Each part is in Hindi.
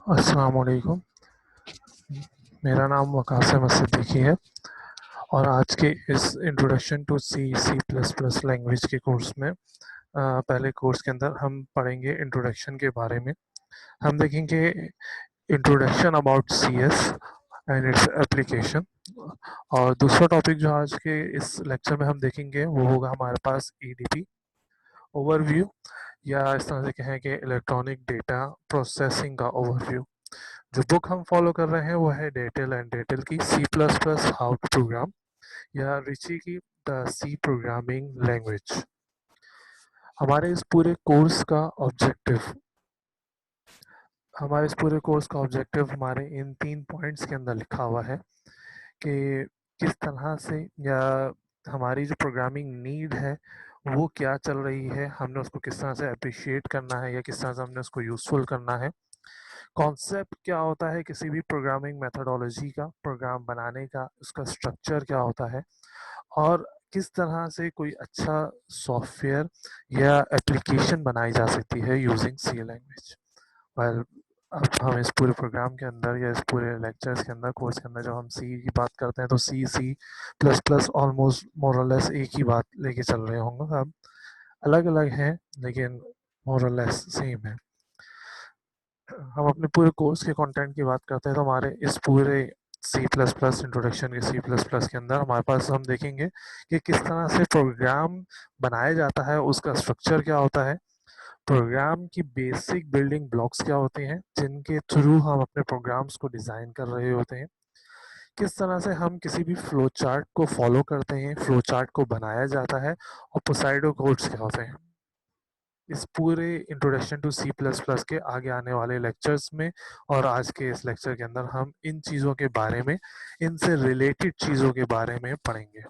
अस्सलाम वालेकुम। मेरा नाम वकास अहमद सिद्दीकी है और आज के इस introduction to C C plus plus language के कोर्स में पहले कोर्स के अंदर हम पढ़ेंगे इंट्रोडक्शन के बारे में। हम देखेंगे introduction about C S and its application. और दूसरा टॉपिक जो आज के इस लेक्चर में हम देखेंगे वो होगा हमारे पास ई डी पी ओवरव्यू, या इस तरह से कहें कि इलेक्ट्रॉनिक डेटा प्रोसेसिंग का ओवरव्यू। जो बुक हम फॉलो कर रहे हैं वो है डेटेल एंड डेटेल की C plus plus how to program, या रिची की द सी प्रोग्रामिंग लैंग्वेज। हमारे इस पूरे कोर्स का ऑब्जेक्टिव हमारे इन 3 पॉइंट्स के अंदर लिखा हुआ है कि किस तरह से, या हमारी जो प्रोग्रामिंग नीड है वो क्या चल रही है, हमने उसको किस तरह से अप्रिशिएट करना है या किस तरह से हमने उसको यूज़फुल करना है। कॉन्सेप्ट क्या होता है किसी भी प्रोग्रामिंग मेथोडोलॉजी का, प्रोग्राम बनाने का, उसका स्ट्रक्चर क्या होता है, और किस तरह से कोई अच्छा सॉफ्टवेयर या एप्लीकेशन बनाई जा सकती है यूजिंग सी लैंग्वेज। वेल, अब हम इस पूरे प्रोग्राम के अंदर या इस पूरे लेक्चर्स के अंदर, कोर्स के अंदर जब हम सी की बात करते हैं तो सी सी प्लस प्लस ऑलमोस्ट मोरलेस एक ही बात लेके चल रहे होंगे। अब अलग अलग हैं लेकिन मोरलेस सेम है। हम अपने पूरे कोर्स के कंटेंट की बात करते हैं तो हमारे इस पूरे सी प्लस प्लस इंट्रोडक्शन के सी प्लस प्लस के अंदर हमारे पास हम देखेंगे कि किस तरह से प्रोग्राम बनाया जाता है, उसका स्ट्रक्चर क्या होता है, प्रोग्राम की बेसिक बिल्डिंग ब्लॉक्स क्या होते हैं जिनके थ्रू हम अपने प्रोग्राम्स को डिज़ाइन कर रहे होते हैं, किस तरह से हम किसी भी फ्लो चार्ट को फॉलो करते हैं, फ्लो चार्ट को बनाया जाता है, और पोसाइडो कोड्स क्या होते हैं। इस पूरे introduction to C plus plus के आगे आने वाले लेक्चर्स में और आज के इस लेक्चर के अंदर हम इन चीज़ों के बारे में, इनसे रिलेटेड चीज़ों के बारे में पढ़ेंगे।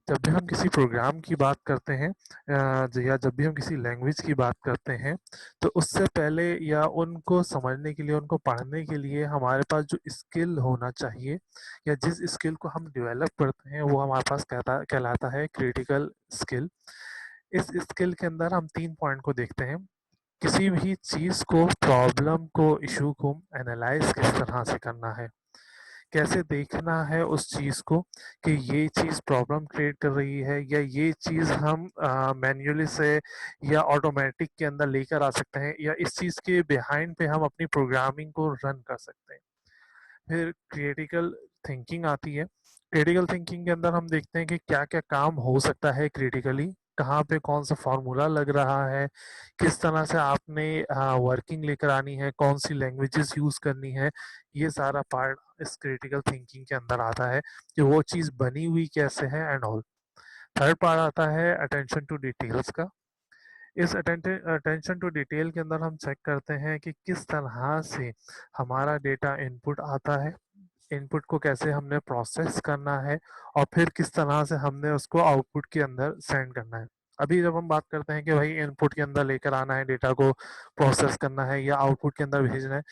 जब भी हम किसी प्रोग्राम की बात करते हैं या जब भी हम किसी लैंग्वेज की बात करते हैं तो उससे पहले या उनको समझने के लिए, उनको पढ़ने के लिए हमारे पास जो स्किल होना चाहिए या जिस स्किल को हम डेवलप करते हैं वो हमारे पास कहलाता है क्रिटिकल स्किल। इस स्किल के अंदर हम 3 पॉइंट को देखते हैं। किसी भी चीज़ को, प्रॉब्लम को, इशू को एनालाइज किस तरह से करना है, कैसे देखना है उस चीज़ को कि ये चीज़ प्रॉब्लम क्रिएट कर रही है या ये चीज़ हम मैन्युअली से या ऑटोमेटिक के अंदर लेकर आ सकते हैं, या इस चीज़ के बिहाइंड पे हम अपनी प्रोग्रामिंग को रन कर सकते हैं। फिर क्रिटिकल थिंकिंग आती है। क्रिटिकल थिंकिंग के अंदर हम देखते हैं कि क्या क्या काम हो सकता है क्रिटिकली, कहाँ पे कौन सा फार्मूला लग रहा है, किस तरह से आपने वर्किंग लेकर आनी है, कौन सी लैंग्वेजेस यूज़ करनी है। ये सारा पार्ट इस क्रिटिकल थिंकिंग के अंदर आता है कि वो चीज़ बनी हुई कैसे है एंड ऑल। थर्ड पार्ट आता है अटेंशन टू डिटेल्स का। इस अटेंशन टू डिटेल के अंदर हम चेक करते हैं कि किस तरह से हमारा डेटा इनपुट आता है, इनपुट को कैसे हमने प्रोसेस करना है, और फिर किस तरह से हमने उसको आउटपुट के अंदर सेंड करना है। अभी जब हम बात करते हैं कि भाई इनपुट के अंदर लेकर आना है, डेटा को प्रोसेस करना है या आउटपुट के अंदर भेजना है,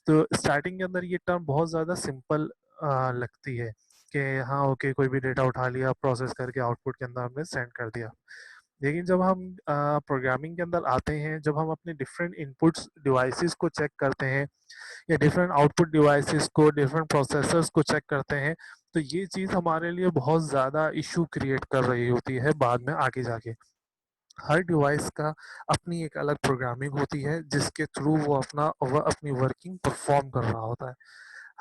तो स्टार्टिंग के अंदर ये टर्म बहुत ज़्यादा सिंपल लगती है कि हाँ ओके, कोई भी डेटा उठा लिया, प्रोसेस करके आउटपुट के अंदर हमने सेंड कर दिया। लेकिन जब हम प्रोग्रामिंग के अंदर आते हैं, जब हम अपने डिफरेंट इनपुट्स डिवाइसेस को चेक करते हैं या डिफरेंट आउटपुट डिवाइसेस को, डिफरेंट प्रोसेसर्स को चेक करते हैं, तो ये चीज़ हमारे लिए बहुत ज़्यादा इशू क्रिएट कर रही होती है बाद में आगे जाके। हर डिवाइस का अपनी एक अलग प्रोग्रामिंग होती है जिसके थ्रू वो अपनी वर्किंग परफॉर्म कर रहा होता है।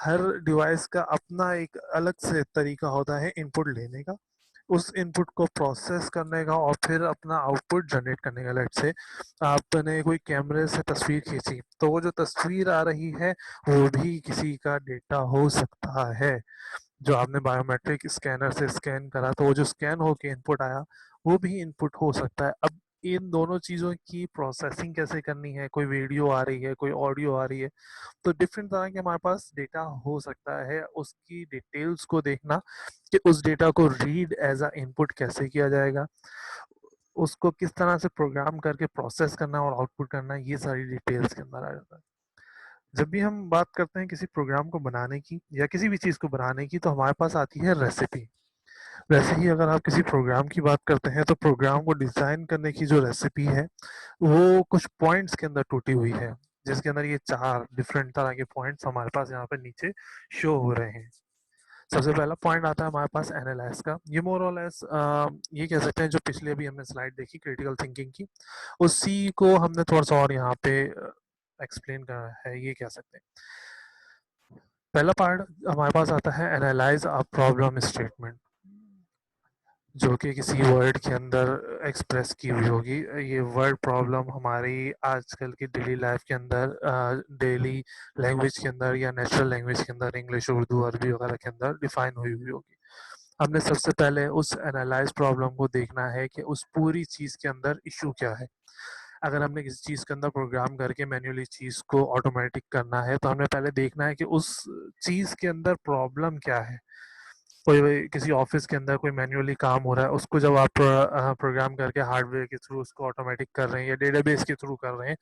हर डिवाइस का अपना एक अलग से तरीका होता है इनपुट लेने का, उस इनपुट को प्रोसेस करने का, और फिर अपना आउटपुट जनरेट करने का। लेट से आपने कोई कैमरे से तस्वीर खींची तो वो जो तस्वीर आ रही है वो भी किसी का डेटा हो सकता है। जो आपने बायोमेट्रिक स्कैनर से स्कैन करा तो वो जो स्कैन होके इनपुट आया वो भी इनपुट हो सकता है। अब इन दोनों चीज़ों की प्रोसेसिंग कैसे करनी है, कोई वीडियो आ रही है, कोई ऑडियो आ रही है, तो डिफरेंट तरह के हमारे पास डेटा हो सकता है। उसकी डिटेल्स को देखना कि उस डेटा को रीड एज अ इनपुट कैसे किया जाएगा, उसको किस तरह से प्रोग्राम करके प्रोसेस करना और आउटपुट करना, ये सारी डिटेल्स के अंदर आ जाता है। जब भी हम बात करते हैं किसी प्रोग्राम को बनाने की या किसी भी चीज़ को बनाने की तो हमारे पास आती है रेसिपी। वैसे ही अगर आप किसी प्रोग्राम की बात करते हैं तो प्रोग्राम को डिज़ाइन करने की जो रेसिपी है वो कुछ पॉइंट्स के अंदर टूटी हुई है। जिसके अंदर ये 4 डिफरेंट तरह के पॉइंट्स हमारे पास यहाँ पे नीचे शो हो रहे हैं। सबसे पहला पॉइंट आता है हमारे पास एनालाइज का। ये मोर और लेस ये कह सकते हैं जो पिछले अभी हमने स्लाइड देखी क्रिटिकल थिंकिंग की, उसी को हमने थोड़ा सा और यहाँ पे एक्सप्लेन करा है, ये कह सकते हैं। पहला पार्ट हमारे पास आता है एनालाइज अ प्रॉब्लम स्टेटमेंट, जो कि किसी वर्ड के अंदर एक्सप्रेस की हुई होगी। ये वर्ड प्रॉब्लम हमारी आजकल की डेली लाइफ के अंदर, डेली लैंग्वेज के अंदर या नेचुरल लैंग्वेज के अंदर, इंग्लिश, उर्दू, अरबी वगैरह के अंदर डिफाइन हुई हुई होगी। हमने सबसे पहले उस एनालाइज प्रॉब्लम को देखना है कि उस पूरी चीज़ के अंदर इशू क्या है। अगर हमने किसी चीज़ के अंदर प्रोग्राम करके मैन्युअली चीज़ को ऑटोमेटिक करना है, तो हमने पहले देखना है कि उस चीज़ के अंदर प्रॉब्लम क्या है। कोई किसी ऑफिस के अंदर कोई मैन्युअली काम हो रहा है, उसको जब आप प्रोग्राम करके हार्डवेयर के थ्रू उसको ऑटोमेटिक कर रहे हैं या डेटाबेस के थ्रू कर रहे हैं,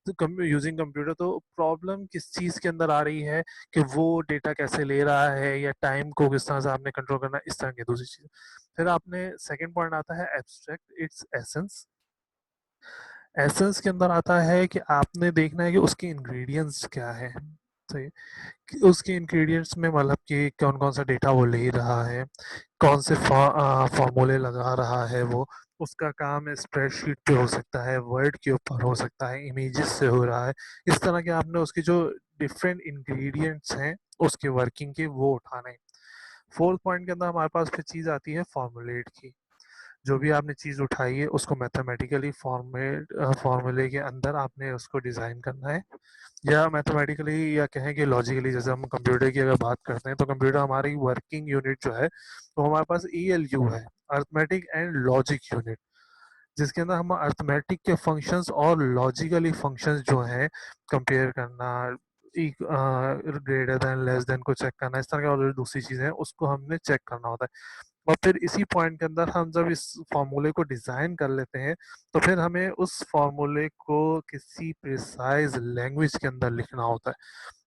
तो यूजिंग कंप्यूटर, तो प्रॉब्लम किस चीज़ के अंदर आ रही है कि वो डेटा कैसे ले रहा है या टाइम को किस तरह से आपने कंट्रोल करना है, इस तरह की दूसरी चीज़। फिर आपने सेकंड पॉइंट आता है एब्स्ट्रैक्ट इट्स एसेंस। एसेंस के अंदर आता है कि आपने देखना है कि उसके इंग्रेडिएंट्स क्या है। सही, कि उसके इंग्रेडिएंट्स में मतलब कि कौन कौन सा डेटा वो ले रहा है, कौन से फॉर्मूले लगा रहा है वो। उसका काम स्प्रेडशीट पे हो सकता है, वर्ड के ऊपर हो सकता है, इमेजेस से हो रहा है। इस तरह के आपने उसके जो डिफरेंट इंग्रेडिएंट्स हैं उसके वर्किंग के, वो उठाने हैं। फोर्थ पॉइंट के अंदर हमारे पास फिर चीज़ आती है फॉर्मुलेट की। जो भी आपने चीज़ उठाई है उसको मैथमेटिकली फॉर्मूले के अंदर आपने उसको डिज़ाइन करना है, या मैथमेटिकली या कहें कि लॉजिकली। जैसे हम कंप्यूटर की अगर बात करते हैं, तो कंप्यूटर हमारी वर्किंग यूनिट जो है, तो हमारे पास ELU है, अर्थमेटिक एंड लॉजिक यूनिट, जिसके अंदर हम अर्थमेटिक के फंक्शंस और लॉजिकली फंक्शंस जो हैं कंपेयर करना, ग्रेटर देन, लेस देन को चेक करना, इस तरह की और दूसरी चीज़ें हैं उसको हमने चेक करना होता है। और फिर इसी पॉइंट के अंदर हम जब इस फॉर्मूले को डिज़ाइन कर लेते हैं, तो फिर हमें उस फॉर्मूले को किसी प्रिसाइज लैंग्वेज के अंदर लिखना होता है।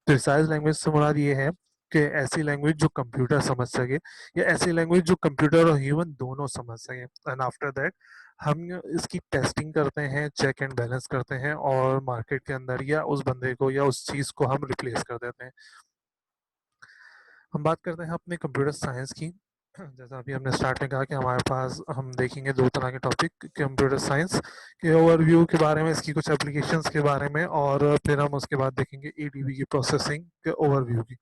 प्रिसाइज लैंग्वेज से मुराद ये है कि ऐसी लैंग्वेज जो कंप्यूटर समझ सके, या ऐसी लैंग्वेज जो कंप्यूटर और ह्यूमन दोनों समझ सके। एंड आफ्टर दैट हम इसकी टेस्टिंग करते हैं, चेक एंड बैलेंस करते हैं, और मार्केट के अंदर या उस बंदे को या उस चीज़ को हम रिप्लेस कर देते हैं। हम बात करते हैं अपने कंप्यूटर साइंस की। जैसा अभी हमने स्टार्ट में कहा कि हमारे पास हम देखेंगे दो तरह के टॉपिक, कंप्यूटर साइंस के ओवरव्यू के बारे में, इसकी कुछ एप्लीकेशंस के बारे में, और फिर हम उसके बाद देखेंगे ADB की प्रोसेसिंग के ओवरव्यू की।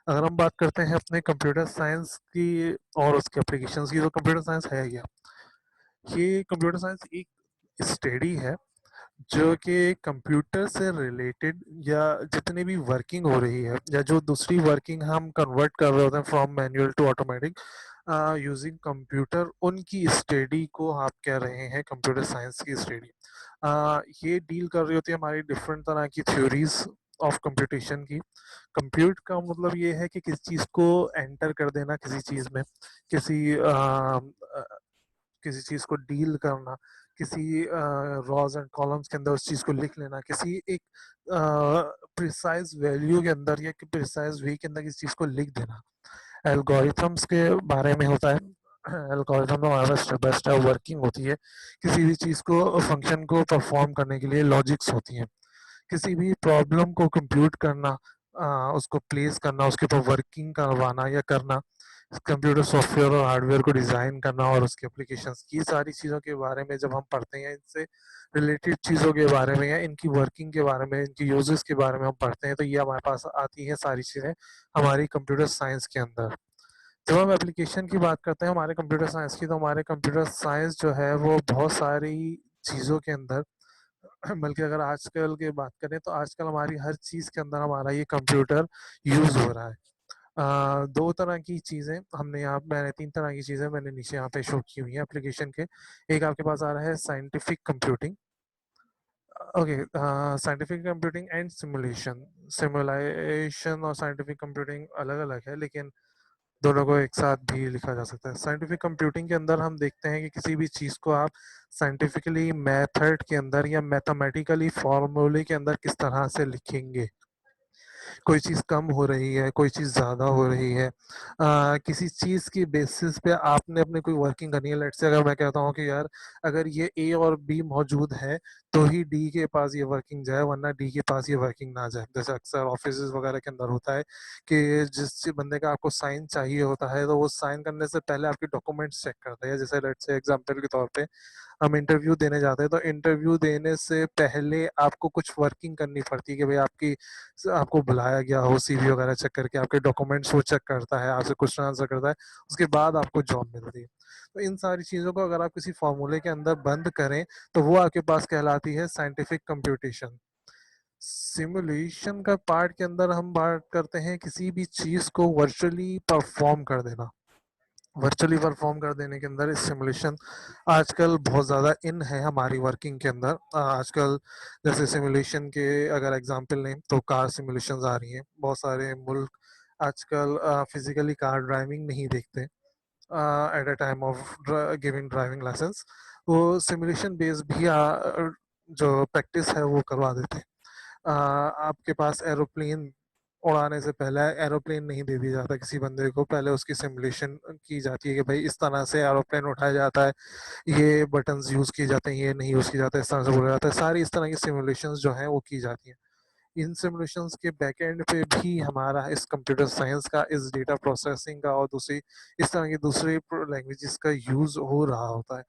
अगर हम बात करते हैं अपने कंप्यूटर साइंस की और उसके एप्लीकेशंस की, तो कंप्यूटर साइंस है क्या? ये कंप्यूटर साइंस एक स्टडी है जो कि कंप्यूटर से रिलेटेड, या जितनी भी वर्किंग हो रही है, या जो दूसरी वर्किंग हम कन्वर्ट कर रहे होते हैं from manual to automatic using computer, उनकी स्टडी को आप कह रहे हैं कंप्यूटर साइंस की स्टडी। ये डील कर रही होती है हमारी डिफरेंट तरह की थ्योरीज ऑफ कंप्यूटेशन की। कंप्यूट का मतलब ये है कि किसी चीज़ को एंटर कर देना किसी चीज़ में, किसी किसी चीज़ को डील करना, किसी रॉज एंड कॉलम्स के अंदर उस चीज़ को लिख लेना, किसी एक प्रिसाइज वैल्यू के अंदर या प्रिसाइज वे के अंदर किसी चीज़ को लिख देना। एल्गोरिथम्स के बारे में होता है। एल्गोरिथम में हमारे पास स्टेप बाय स्टेप वर्किंग होती है। किसी भी चीज़ को, फंक्शन को परफॉर्म करने के लिए लॉजिक्स होती हैं। किसी भी प्रॉब्लम को कंप्यूट करना, उसको प्लेस करना, उसके ऊपर वर्किंग करवाना या करना, कंप्यूटर सॉफ्टवेयर और हार्डवेयर को डिज़ाइन करना और उसके एप्लीकेशंस, ये सारी चीज़ों के बारे में जब हम पढ़ते हैं, इनसे रिलेटेड चीज़ों के बारे में या इनकी वर्किंग के बारे में, इनकी यूजेस के बारे में हम पढ़ते हैं, तो ये हमारे पास आती है सारी चीज़ें हमारी कंप्यूटर साइंस के अंदर। जब हम एप्लीकेशन की बात करते हैं हमारे कंप्यूटर साइंस की, तो हमारे कंप्यूटर साइंस जो है वो बहुत सारी चीज़ों के अंदर, बल्कि अगर आजकल की बात करें तो आजकल हमारी हर चीज़ के अंदर हमारा ये कंप्यूटर यूज़ हो रहा है। दो तरह की चीज़ें हमने यहाँ, मैंने तीन तरह की चीज़ें मैंने नीचे यहाँ पे शो की हुई हैं एप्लीकेशन के। एक आपके पास आ रहा है scientific computing. Okay, scientific computing and simulation. Simulation और साइंटिफिक कंप्यूटिंग अलग अलग है, लेकिन दोनों को एक साथ भी लिखा जा सकता है। साइंटिफिक कंप्यूटिंग के अंदर हम देखते हैं कि किसी भी चीज़ को आप साइंटिफिकली मेथड के अंदर या मैथमेटिकली फॉर्मूले के अंदर किस तरह से लिखेंगे। कोई चीज़ कम हो रही है, कोई चीज़ ज़्यादा हो रही है, किसी चीज़ की बेसिस पे आपने अपनी कोई वर्किंग करनी है। लेट्स से अगर मैं कहता हूँ कि यार, अगर ये A और B मौजूद है, तो ही डी के पास ये वर्किंग जाए, वरना डी के पास ये वर्किंग ना जाए। जैसे अक्सर ऑफिस वगैरह के अंदर होता है कि जिस बंदे का आपको साइन चाहिए होता है, तो वो साइन करने से पहले आपके डॉक्यूमेंट्स चेक करता है। जैसे लेट्स से एग्जांपल के तौर पे हम इंटरव्यू देने जाते हैं, तो इंटरव्यू देने से पहले आपको कुछ वर्किंग करनी पड़ती है कि भाई आपको बुलाया गया हो, सीवी वगैरह चेक करके आपके डॉक्यूमेंट्स वो चेक करता है, आपसे क्वेश्चन आंसर करता है, उसके बाद आपको जॉब मिलती है। तो इन सारी चीज़ों को अगर आप किसी फॉर्मूले के अंदर बंद करें, तो वो आपके पास कहलाती है साइंटिफिक कंप्यूटेशन। सिमुलेशन का पार्ट के अंदर हम बात करते हैं किसी भी चीज़ को वर्चुअली परफॉर्म कर देना। वर्चुअली परफॉर्म कर देने के अंदर सिमुलेशन आजकल बहुत ज़्यादा इन है हमारी वर्किंग के अंदर। आजकल जैसे सिमुलेशन के अगर एग्जांपल लें तो कार सिमुलेशंस आ रही हैं। बहुत सारे मुल्क आजकल फिजिकली कार ड्राइविंग नहीं देखते at a time of giving driving license. वो सिमुलेशन बेस भी जो प्रैक्टिस है वो करवा देते हैं। आपके पास एरोप्लेन उड़ाने से पहले एरोप्लेन नहीं दे दिया जाता किसी बंदे को, पहले उसकी सिमुलेशन की जाती है कि भाई इस तरह से एरोप्लेन उठाया जाता है, ये बटन्स यूज किए जाते हैं, ये नहीं यूज किया जाता है, इस तरह से बोला जाता है। सारी इस तरह की सिमुलेशंस जो हैं वो की जाती हैं। इन सिमुलेशंस के बैकएंड पे भी हमारा इस कंप्यूटर साइंस का, इस डेटा प्रोसेसिंग का और दूसरी इस तरह की दूसरी लैंग्वेजेस का यूज हो रहा होता है।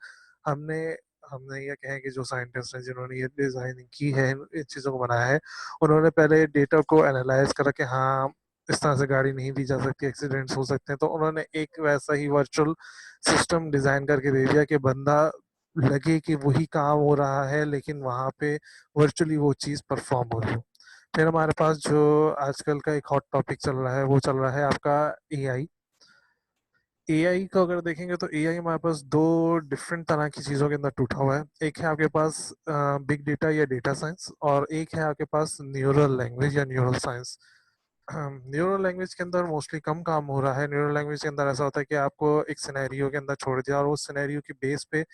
हमने हमने ये कहें कि जो साइंटिस्ट हैं जिन्होंने ये डिजाइनिंग की है, इन चीज़ों को बनाया है, उन्होंने पहले डेटा को एनालाइज करा कि हाँ इस तरह से गाड़ी नहीं दी जा सकती, एक्सीडेंट्स हो सकते हैं, तो उन्होंने एक वैसा ही वर्चुअल सिस्टम डिजाइन करके दे दिया कि बंदा लगे कि वही काम हो रहा है, लेकिन वहां पे वर्चुअली वो चीज़ परफॉर्म हो रही हो। फिर हमारे पास जो आजकल का एक हॉट टॉपिक चल रहा है वो चल रहा है आपका एआई। एआई को अगर देखेंगे तो एआई हमारे पास दो डिफरेंट तरह की चीज़ों के अंदर टूटा हुआ है। एक है आपके पास बिग डेटा या डेटा साइंस, और एक है आपके पास न्यूरल लैंग्वेज या न्यूरल साइंस। न्यूरल लैंग्वेज के अंदर मोस्टली कम काम हो रहा है। न्यूरल लैंग्वेज के अंदर ऐसा होता है कि आपको एक सिनेरियो के अंदर छोड़ दिया और उस सिनेरियो की बेस पे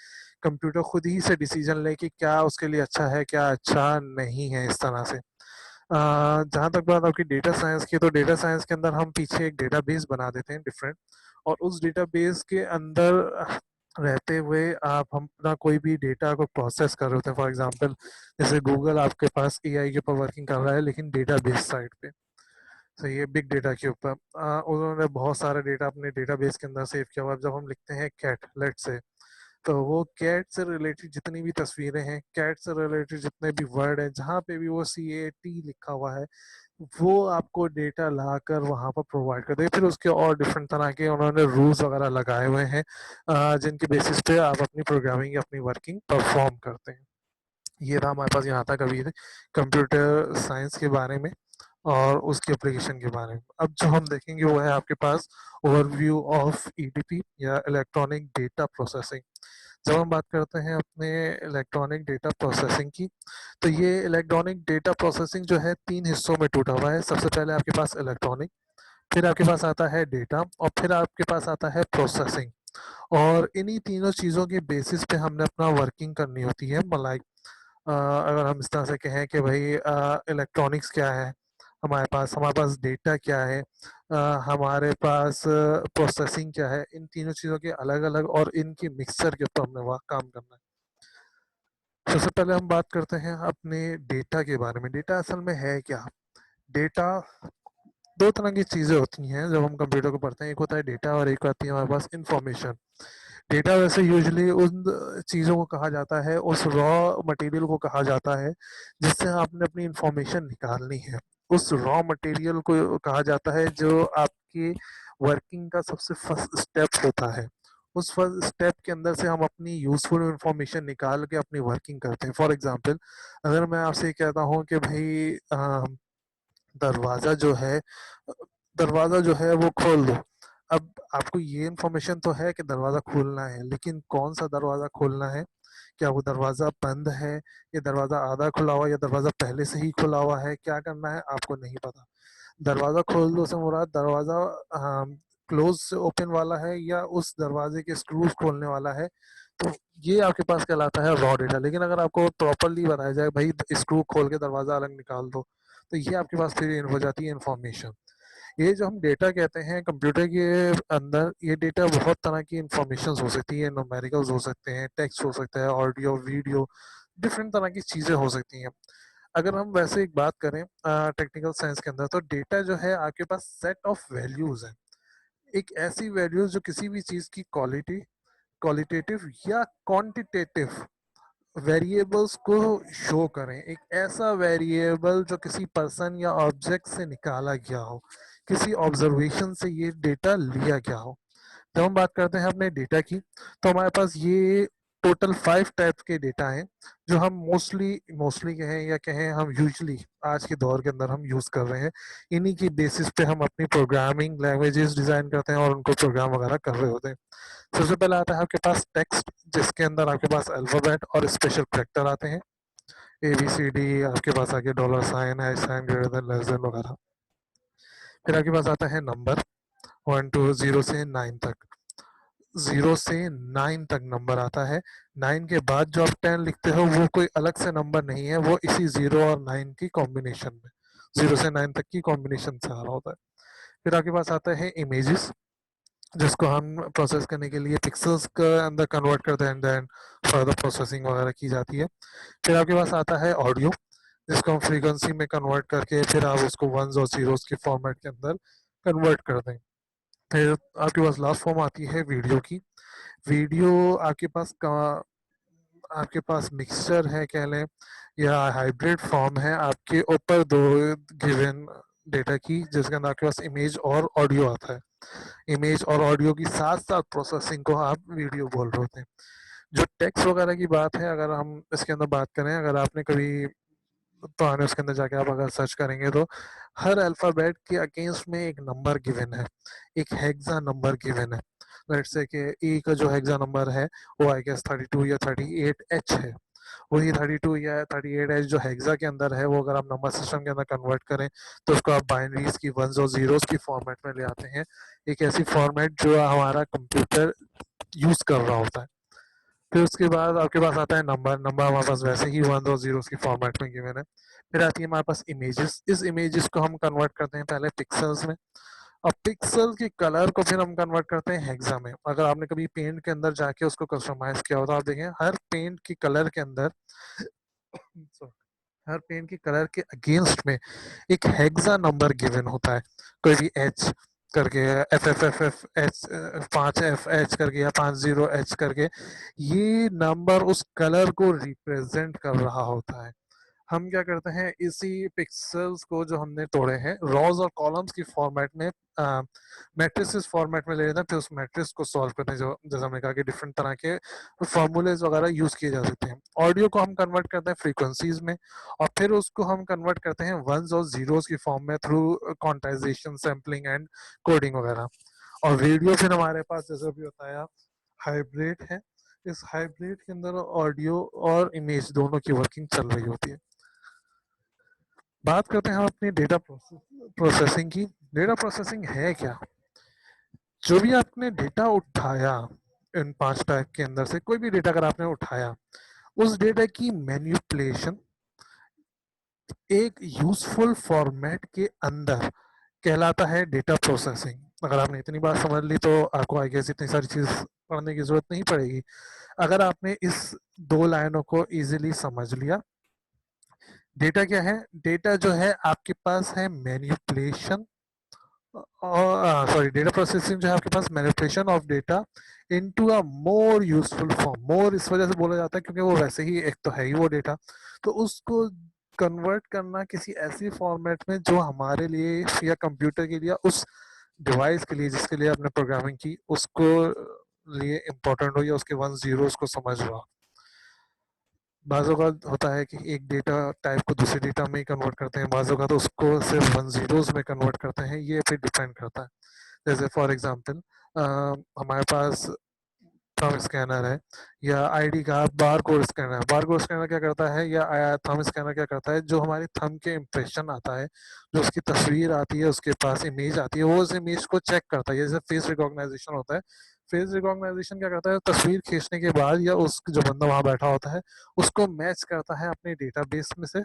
कंप्यूटर खुद ही से डिसीजन ले कि क्या उसके लिए अच्छा है, क्या अच्छा नहीं है, इस तरह से। जहाँ तक बात आपकी डेटा साइंस की, तो डेटा साइंस के अंदर हम पीछे एक डेटाबेस बना देते हैं डिफरेंट, और उस डेटाबेस के अंदर रहते हुए आप हम अपना कोई भी डेटा को प्रोसेस कर रहे होते हैं। फॉर एग्जांपल जैसे गूगल आपके पास एआई के ऊपर वर्किंग कर रहा है, लेकिन डेटाबेस साइड पे, सही है, बिग डेटा के ऊपर। उन्होंने बहुत सारा डेटा अपने डेटाबेस के अंदर सेव किया हुआ है। जब हम लिखते हैं कैट लेट से, तो वो कैट से रिलेटेड जितनी भी तस्वीरें हैं, कैट से रिलेटेड जितने भी वर्ड हैं, जहाँ पे भी वो CAT लिखा हुआ है, वो आपको डेटा लाकर वहाँ पर प्रोवाइड कर दे। फिर उसके और डिफरेंट तरह के उन्होंने रूल्स वगैरह लगाए हुए हैं जिनके बेसिस पे आप अपनी प्रोग्रामिंग, अपनी वर्किंग परफॉर्म करते हैं। ये था हमारे पास यहाँ तक अभी कंप्यूटर साइंस के बारे में और उसकी एप्लीकेशन के बारे में। अब जो हम देखेंगे वो है आपके पास ओवरव्यू ऑफ EDP या इलेक्ट्रॉनिक डेटा प्रोसेसिंग। जब हम बात करते हैं अपने इलेक्ट्रॉनिक डेटा प्रोसेसिंग की, तो ये इलेक्ट्रॉनिक डेटा प्रोसेसिंग जो है तीन हिस्सों में टूटा हुआ है। सबसे पहले आपके पास इलेक्ट्रॉनिक, फिर आपके पास आता है डेटा, और फिर आपके पास आता है प्रोसेसिंग। और इन्हीं तीनों चीज़ों के बेसिस पे हमने अपना वर्किंग करनी होती है। लाइक अगर हम इस तरह से कहें कि भाई इलेक्ट्रॉनिक्स क्या है, हमारे पास डेटा क्या है, हमारे पास प्रोसेसिंग क्या है, इन तीनों चीज़ों के अलग अलग और इनकी मिक्सचर के ऊपर हमने वहाँ काम करना है। सबसे पहले हम बात करते हैं अपने डेटा के बारे में। डेटा असल में है क्या? डेटा दो तरह की चीज़ें होती हैं जब हम कंप्यूटर को पढ़ते हैं। एक होता है डेटा और एक आती है हमारे पास इंफॉर्मेशन। डेटा वैसे यूजुअली उन चीज़ों को कहा जाता है, उस रॉ मटेरियल को कहा जाता है जिससे आपने अपनी इंफॉर्मेशन निकालनी है। उस रॉ मटेरियल को कहा जाता है जो आपकी वर्किंग का सबसे फर्स्ट स्टेप होता है। उस फर्स्ट स्टेप के अंदर से हम अपनी यूजफुल इंफॉर्मेशन निकाल के अपनी वर्किंग करते हैं। फॉर एग्जांपल, अगर मैं आपसे कहता हूँ कि भाई दरवाज़ा जो है दरवाज़ा जो है वो खोल दो। अब आपको ये इन्फॉर्मेशन तो है कि दरवाज़ा खोलना है, लेकिन कौन सा दरवाज़ा खोलना है? क्या वो दरवाज़ा बंद है, या दरवाज़ा आधा खुला हुआ है, या दरवाज़ा पहले से ही खुला हुआ है? क्या करना है आपको नहीं पता। दरवाज़ा खोल दो से मुराद दरवाज़ा क्लोज से ओपन वाला है, या उस दरवाजे के स्क्रूज खोलने वाला है। तो ये आपके पास कहलाता है रॉ डेटा। लेकिन अगर आपको प्रॉपरली बताया जाए भाई स्क्रू खोल के दरवाज़ा अलग निकाल दो, तो ये आपके पास फिर हो जाती है इंफॉर्मेशन। ये जो हम डेटा कहते हैं कंप्यूटर के अंदर, ये डेटा बहुत तरह की इंफॉर्मेशन हो सकती है। न्यूमेरिकल्स हो सकते हैं, टेक्स्ट हो सकता है, ऑडियो, वीडियो, डिफरेंट तरह की चीजें हो सकती हैं। अगर हम वैसे एक बात करें टेक्निकल साइंस के अंदर, तो डेटा जो है आपके पास सेट ऑफ वैल्यूज है। एक ऐसी वैल्यूज जो किसी भी चीज की क्वालिटी, क्वालिटेटिव या क्वांटिटेटिव वेरिएबल्स को शो करें। एक ऐसा वेरिएबल जो किसी पर्सन या ऑब्जेक्ट से निकाला गया हो, किसी ऑब्जर्वेशन से ये डेटा लिया गया हो। जब हम बात करते हैं अपने डेटा की, तो हमारे पास ये टोटल 5 टाइप के डेटा हैं जो हम मोस्टली मोस्टली कहें या कहें हम यूजली आज के दौर के अंदर हम यूज कर रहे हैं। इन्हीं की बेसिस पे हम अपनी प्रोग्रामिंग लैंग्वेजेस डिजाइन करते हैं और उनको प्रोग्राम वगैरह कर रहे होते हैं। सबसे पहले आता है आपके पास टेक्स्ट, जिसके अंदर आपके पास अल्फाबेट और स्पेशल करेक्टर आते हैं, ABCD, आपके पास आगे dollar sign, hash sign, greater than, less than वगैरह। फिर आपके पास आता है नंबर, 1 to 0 से 9 तक। 0 से 9 तक नंबर आता है। 9 के बाद जो आप 10 लिखते हो वो कोई अलग से नंबर नहीं है, वो इसी 0 और 9 की कॉम्बिनेशन में, 0 से 9 तक की कॉम्बिनेशन से आ रहा होता है। फिर आपके पास आता है इमेजेस, जिसको हम प्रोसेस करने के लिए पिक्सल्स के अंदर कन्वर्ट करते हैं, देन फर्दर प्रोसेसिंग वगैरह की जाती है। फिर आपके पास आता है ऑडियो, जिसको हम फ्रीक्वेंसी में कन्वर्ट करके फिर आप उसको वंस और जीरोस के फॉर्मेट के अंदर कन्वर्ट कर दें। फिर आपके पास लास्ट फॉर्म आती है वीडियो की। वीडियो आपके पास मिक्सचर है कह लें, या हाइब्रिड फॉर्म है आपके ऊपर दो गिवन डेटा की, जिसके अंदर आपके पास इमेज और ऑडियो आता है। इमेज और ऑडियो की साथ साथ प्रोसेसिंग को आप वीडियो बोल रहे होते हैं। जो टेक्स्ट वगैरह की बात है, अगर हम इसके अंदर बात करें, अगर आपने कभी पुराने उसके अंदर जाके आप अगर सर्च करेंगे, तो हर अल्फाबेट के अगेंस्ट में एक नंबर गिवन है, एक हेक्सा नंबर गिवन है। लेट्स से कि ए का जो हेक्सा नंबर है वो आई गेस 32 या 38H है। वही 32 या 38H जो हेक्सा के अंदर है, वो अगर आप नंबर सिस्टम के अंदर कन्वर्ट करें तो उसको आप बाइनरीज की, वंस और जीरोस की फॉर्मेट में ले आते हैं। एक ऐसी फॉर्मेट जो हमारा कंप्यूटर यूज कर रहा होता है। फिर उसके बाद आपके पास आता है नंबर। नंबर हमारे पास वैसे ही वन और जीरोस की फॉर्मेट में गिवन है। फिर आती है हमारे पास इमेजेस। इस इमेजेस को हम कन्वर्ट करते हैं पहले पिक्सल्स में, और पिक्सल के कलर को फिर हम कन्वर्ट करते हैं हेक्सा में। अगर आपने कभी पेंट के अंदर जाके उसको कस्टमाइज किया हो तो आप देखें हर पेंट की कलर के अंदर हर पेन के कलर के अगेंस्ट में एक हेक्सा नंबर गिवन होता है। कोई भी एच करके, FFFF H, 5FH करके या 50H करके, ये नंबर उस कलर को रिप्रेजेंट कर रहा होता है। हम क्या करते हैं, इसी पिक्सेल्स को जो हमने तोड़े हैं रॉज और कॉलम्स की फॉर्मेट में, मैट्रिसेस फॉर्मेट में ले लेते हैं। फिर उस मैट्रिक्स को सॉल्व करते हैं, जो जैसे हमने कहा कि डिफरेंट तरह के फॉर्मूलेज वगैरह यूज किए जा सकते हैं। ऑडियो को हम कन्वर्ट करते हैं फ्रीक्वेंसीज में, और फिर उसको हम कन्वर्ट करते हैं वंस और जीरोस की फॉर्म में through quantization, sampling and coding वगैरह। और वीडियो फिर हमारे पास जैसे भी बताया हाइब्रिड है। इस हाइब्रिड के अंदर ऑडियो और इमेज दोनों की वर्किंग चल रही होती है। बात करते हैं हम अपनी डेटा प्रोसेसिंग की। डेटा प्रोसेसिंग है क्या? जो भी आपने डेटा उठाया, इन 5 टाइप के अंदर से कोई भी डेटा अगर आपने उठाया, उस डेटा की मैन्युपुलेशन एक यूजफुल फॉर्मेट के अंदर कहलाता है डेटा प्रोसेसिंग। अगर आपने इतनी बात समझ ली तो आपको आई गेस इतनी सारी चीज पढ़ने की जरूरत नहीं पड़ेगी। अगर आपने इस 2 लाइनों को इजीली समझ लिया, डेटा क्या है? डेटा जो है आपके पास है मैन्युपुलेशन, और सॉरी, डेटा प्रोसेसिंग जो है आपके पास manipulation of data into a more useful form. More इस वजह से बोला जाता है क्योंकि वो वैसे ही एक तो है ही वो डेटा, तो उसको कन्वर्ट करना किसी ऐसी फॉर्मेट में जो हमारे लिए या कंप्यूटर के लिए, उस डिवाइस के लिए जिसके लिए आपने प्रोग्रामिंग की, उसको लिए इम्पोर्टेंट हो, या उसके वन जीरो को समझ रहा। बाज़ों का होता है कि एक डेटा टाइप को दूसरे डेटा में ही कन्वर्ट करते हैं, बाज़ों का तो उसको सिर्फ वन जीरोस में कन्वर्ट करते हैं। ये पे डिपेंड करता है। जैसे फॉर एग्जांपल हमारे पास थंब स्कैनर है, या आईडी का बार कोड स्कैनर है। बार कोड स्कैनर क्या करता है, या थंब स्कैनर क्या करता है, जो हमारी थंब के इम्प्रेशन आता है, जो उसकी तस्वीर आती है, उसके पास इमेज आती है, वो उस इमेज को चेक करता है। जैसे फेस रिकॉग्नाइजेशन होता है, फेस रिकॉग्नाइजेशन क्या करता है, तस्वीर खींचने के बाद या उस जो बंदा वहां बैठा होता है उसको मैच करता है अपने डेटाबेस में से,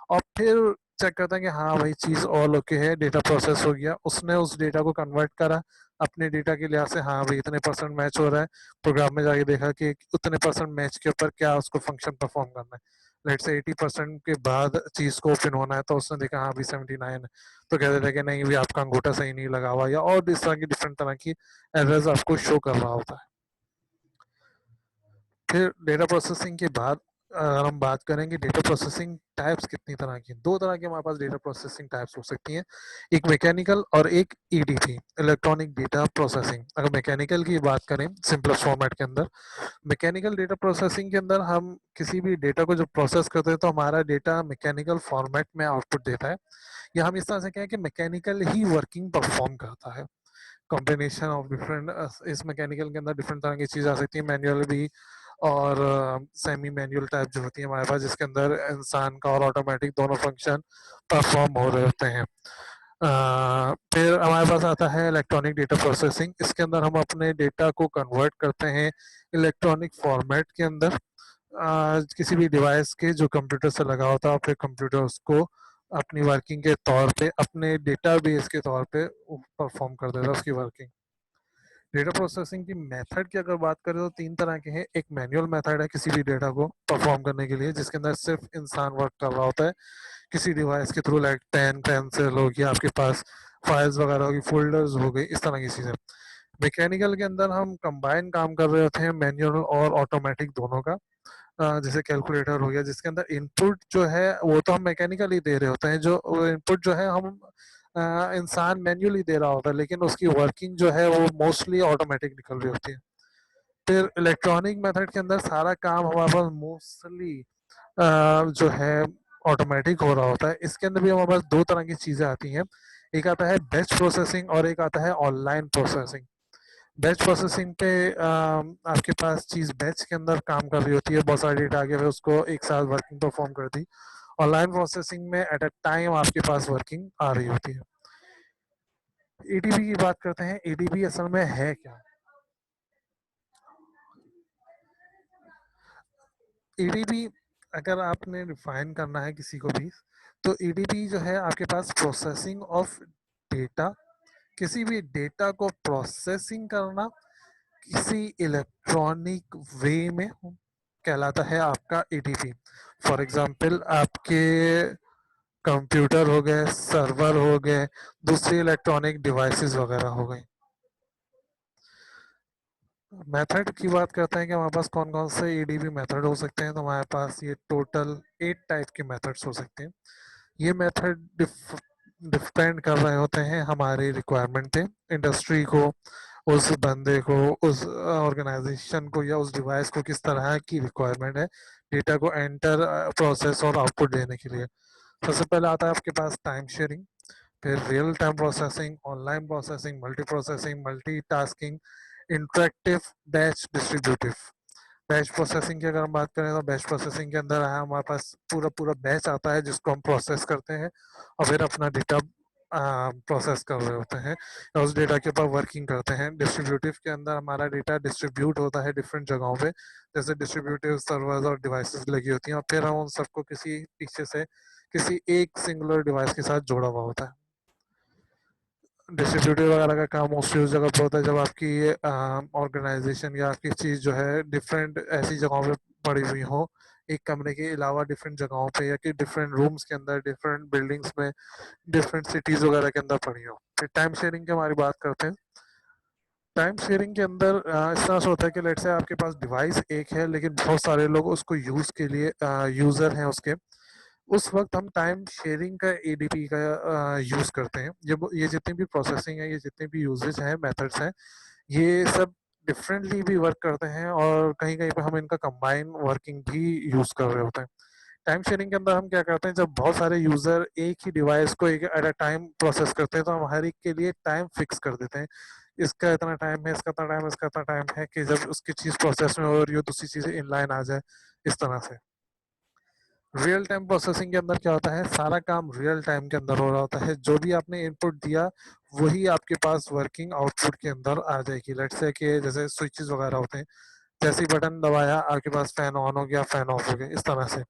और फिर चेक करता है कि हाँ भाई चीज ऑल ओके है, डेटा प्रोसेस हो गया, उसने उस डेटा को कन्वर्ट करा, अपने डेटा के लिहाज से, हाँ भाई इतने परसेंट मैच हो रहा है, प्रोग्राम में जाके देखा कि उतने परसेंट मैच के ऊपर क्या उसको फंक्शन परफॉर्म करना है। लेट से 80% के बाद चीज को ओपन होना है, तो उसने देखा हाँ भाई 79 है, तो कह देता है कि नहीं भी आपका अंगूठा सही नहीं लगा हुआ, या और इस तरह की डिफरेंट तरह की एरर्स आपको शो कर रहा होता है। फिर डेटा प्रोसेसिंग के बाद अगर हम बात करेंगे डेटा प्रोसेसिंग टाइप्स कितनी तरह की, दो तरह की हमारे पास डेटा प्रोसेसिंग टाइप्स हो सकती हैं, एक मैकेनिकल और एक ईडीपी, इलेक्ट्रॉनिक डेटा प्रोसेसिंग। अगर मैकेनिकल की बात करें सिंपलेस्ट फॉर्मेट के अंदर, मैकेनिकल डेटा प्रोसेसिंग के अंदर हम किसी भी डेटा को जब प्रोसेस करते हैं तो हमारा डेटा मैकेनिकल फॉर्मेट में आउटपुट देता है, या हम इस तरह से कहें कि मैकेनिकल ही वर्किंग परफॉर्म करता है। कॉम्बिनेशन ऑफ डिफरेंट, इस मैकेनिकल के अंदर डिफरेंट तरह की चीज़ आ सकती है, मैनुअल भी और सेमी मैनुअल टाइप जो होती है हमारे पास, जिसके अंदर इंसान का और ऑटोमेटिक दोनों फंक्शन परफॉर्म हो रहे होते हैं। फिर हमारे पास आता है इलेक्ट्रॉनिक डेटा प्रोसेसिंग। इसके अंदर हम अपने डेटा को कन्वर्ट करते हैं इलेक्ट्रॉनिक फॉर्मेट के अंदर, किसी भी डिवाइस के जो कंप्यूटर से लगा होता है, फिर कंप्यूटर उसको अपनी वर्किंग के तौर पे, अपने डेटाबेस के तौर पे परफॉर्म कर देता है उसकी वर्किंग। डेटा प्रोसेसिंग की मेथड की अगर बात करें तो तीन तरह के हैं। एक मैनुअल मेथड है किसी भी डेटा को परफॉर्म करने के लिए, जिसके अंदर सिर्फ इंसान वर्क कर रहा होता है किसी डिवाइस के थ्रू, लाइक पेन पेंसिल हो गया, आपके पास फाइल्स वगैरह होगी, फोल्डर्स हो गई, इस तरह की चीजें। मैकेनिकल के अंदर हम कंबाइन काम कर रहे होते हैं मैनुअल और ऑटोमेटिक दोनों का। जैसे कैलकुलेटर हो गया, जिसके अंदर इनपुट जो है वो तो हम मैकेनिकल ही दे रहे होते हैं, जो इनपुट जो है हम इंसान मैन्युअली दे रहा होता है, लेकिन उसकी वर्किंग जो है वो मोस्टली ऑटोमेटिक निकल रही होती है। फिर इलेक्ट्रॉनिक मेथड के अंदर सारा काम हमारे पास मोस्टली जो है ऑटोमेटिक हो रहा होता है। इसके अंदर भी हमारे पास दो तरह की चीजें आती हैं, एक आता है बैच प्रोसेसिंग और एक आता है ऑनलाइन प्रोसेसिंग। बैच प्रोसेसिंग पे आपके पास चीज बैच के अंदर काम कर रही होती है, बहुत सारी डेटा आगे हुए उसको एक साथ वर्किंग परफॉर्म कर दी। ऑनलाइन प्रोसेसिंग में एट अ टाइम आपके पास वर्किंग आ रही होती है। एडीबी की बात करते हैं। एडीबी असल में है क्या? एडीबी अगर आपने डिफाइन करना है किसी को भी, तो एडीबी जो है आपके पास प्रोसेसिंग ऑफ डेटा, किसी भी डेटा को प्रोसेसिंग करना किसी इलेक्ट्रॉनिक वे में कहलाता है आपका एडीपी। फॉर एग्जांपल आपके कंप्यूटर हो गए, सर्वर हो गए, दूसरी इलेक्ट्रॉनिक डिवाइसेस वगैरह हो गई। मेथड की बात करते हैं कि हमारे पास कौन कौन से एडीबी मेथड हो सकते हैं, तो हमारे पास ये टोटल 8 टाइप के मेथड्स हो सकते हैं। ये मेथड डिपेंड कर रहे होते हैं हमारी रिक्वायरमेंट पे, इंडस्ट्री को, उस बंदे को, उस ऑर्गेनाइजेशन को या उस डिवाइस को किस तरह की रिक्वायरमेंट है डेटा को एंटर, प्रोसेस और आउटपुट देने के लिए। सबसे पहले आता है आपके पास टाइम शेयरिंग, फिर real time processing, online processing, multi processing, multi tasking, interactive, batch, distributive. Batch processing की अगर हम बात करें तो बैच प्रोसेसिंग के अंदर है हमारे पास पूरा पूरा बैच आता है जिसको हम प्रोसेस करते हैं और फिर अपना डेटा प्रोसेस कर रहे होते हैं और उस डेटा के ऊपर वर्किंग करते हैं। डिस्ट्रीब्यूटिव के अंदर हमारा डेटा डिस्ट्रीब्यूट होता है डिफरेंट जगहों पे, जैसे डिस्ट्रीब्यूटिव सर्वर्स और डिवाइसेस लगी होती हैं, और फिर हम उन सबको किसी पीछे से किसी एक सिंगुलर डिवाइस के साथ जोड़ा हुआ होता है। डिस्ट्रीब्यूटिव वगैरह का काम मोस्टली उस जगह पर होता है जब आपकी ऑर्गेनाइजेशन या आपकी चीज़ जो है डिफरेंट ऐसी जगहों पे पड़ी हुई हो, एक कमरे के अलावा डिफरेंट जगहों पे, या कि डिफरेंट रूम्स के अंदर, डिफरेंट बिल्डिंग्स में, डिफरेंट सिटीज वगैरह के अंदर पड़ी हो। फिर टाइम शेयरिंग की हमारी बात करते हैं। टाइम शेयरिंग के अंदर इस तरह से होता है कि लेट से आपके पास डिवाइस एक है लेकिन बहुत सारे लोग उसको यूज के लिए यूजर हैं उसके, उस वक्त हम टाइम शेयरिंग का एडीपी का यूज करते हैं। ये जितनी भी प्रोसेसिंग है, ये जितने भी यूजेज हैं, मेथड्स हैं, ये सब डिफरेंटली भी वर्क करते हैं और कहीं कहीं पे हम इनका कंबाइन वर्किंग भी यूज कर रहे होते हैं। टाइम शेयरिंग के अंदर हम क्या करते हैं, जब बहुत सारे यूजर एक ही डिवाइस को एक एट अ टाइम प्रोसेस करते हैं तो हम हर एक के लिए टाइम फिक्स कर देते हैं, इसका इतना टाइम है, इसका इतना टाइम, इसका इतना टाइम है, कि जब उसकी चीज प्रोसेस में हो रही हो दूसरी चीजें इनलाइन आ जाए, इस तरह से। रियल टाइम प्रोसेसिंग के अंदर क्या होता है, सारा काम रियल टाइम के अंदर हो रहा होता है, जो भी आपने इनपुट दिया वही आपके पास वर्किंग आउटपुट के अंदर आ जाएगी। लेट्स से कि जैसे स्विचेस वगैरह होते हैं, जैसे ही बटन दबाया आपके पास फैन ऑन हो गया, फैन ऑफ हो गया, इस तरह से।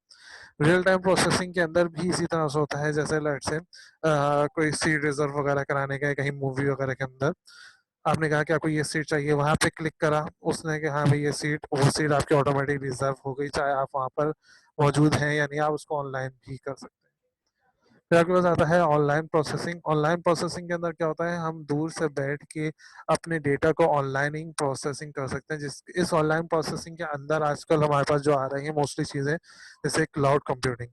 रियल टाइम प्रोसेसिंग के अंदर भी इसी तरह से होता है, जैसे लेट्स से कोई सीट रिजर्व वगैरह कराने का है कहीं मूवी वगैरह के अंदर, आपने कहा कि आपको ये सीट चाहिए, वहां पे क्लिक करा, उसने कि हाँ भाई ये सीट, वो सीट आपकी ऑटोमेटिक रिजर्व हो गई, चाहे आप वहां पर मौजूद हैं या नहीं, आप उसको ऑनलाइन भी कर सकते हैं। फिर आपके पास आता है ऑनलाइन प्रोसेसिंग। ऑनलाइन प्रोसेसिंग के अंदर क्या होता है, हम दूर से बैठ के अपने डेटा को ऑनलाइन ही प्रोसेसिंग कर सकते हैं। जिस इस ऑनलाइन प्रोसेसिंग के अंदर आजकल हमारे पास जो आ रही है मोस्टली चीज़ें, जैसे क्लाउड कंप्यूटिंग,